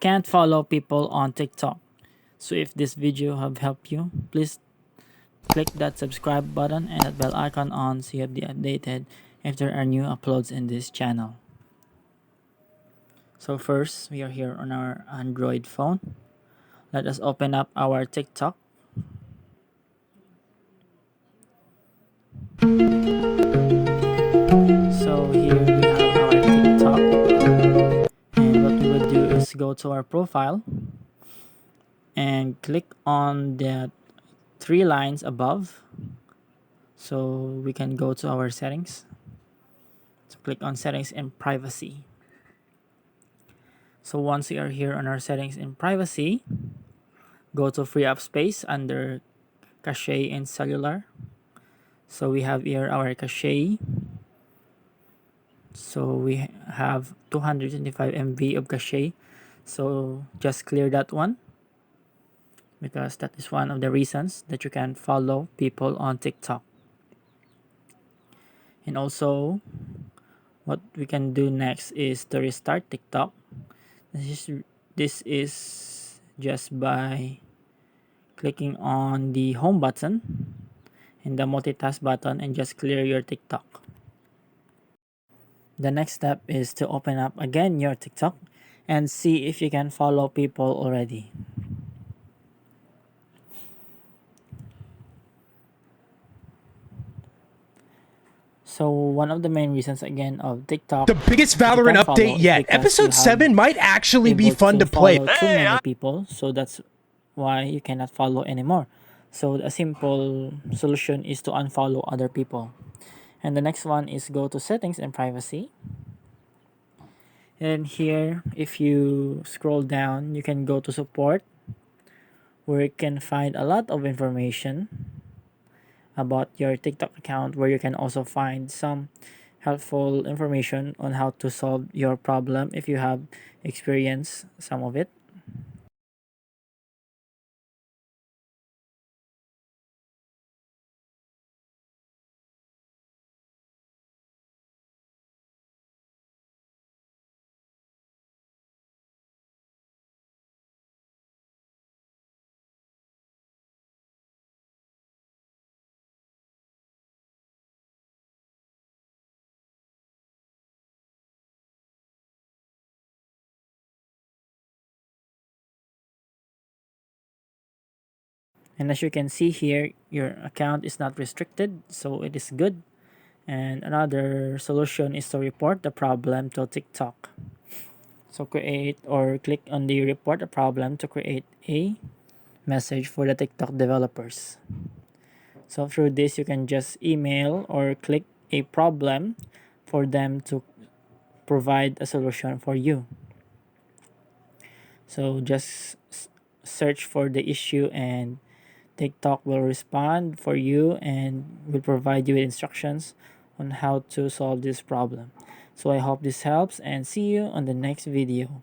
can't follow people on TikTok. So if this video have helped you, please click that subscribe button and that bell icon on so you'll be updated if there are new uploads in this channel. So first, we are here on our Android phone. Let us open up our TikTok. So here we have our TikTok. And what we would do is go to our profile and click on the three lines above. So we can go to our settings. So click on settings and privacy. So once we are here on our settings and privacy, go to free up space under cache and cellular. So we have here our cache. So we have 225 MB of cache. So just clear that one, because that is one of the reasons that you can follow people on TikTok. And also, what we can do next is to restart TikTok. This is just by clicking on the home button and the multitask button and just clear your TikTok. The next step is to open up again your TikTok and see if you can follow people already. So one of the main reasons again of TikTok, The biggest Valorant update yet. Episode 7 might actually be fun to play. Too many people, so that's why you cannot follow anymore. So a simple solution is to unfollow other people. And the next one is go to settings and privacy. And here, if you scroll down, you can go to support, where you can find a lot of information about your TikTok account, where you can also find some helpful information on how to solve your problem if you have experienced some of it. And as you can see here, your account is not restricted, so it is good. And another solution is to report the problem to TikTok. So create or click on the report a problem to create a message for the TikTok developers. So through this, you can just email or click a problem for them to provide a solution for you. So just search for the issue and TikTok will respond for you and will provide you with instructions on how to solve this problem. So I hope this helps and see you on the next video.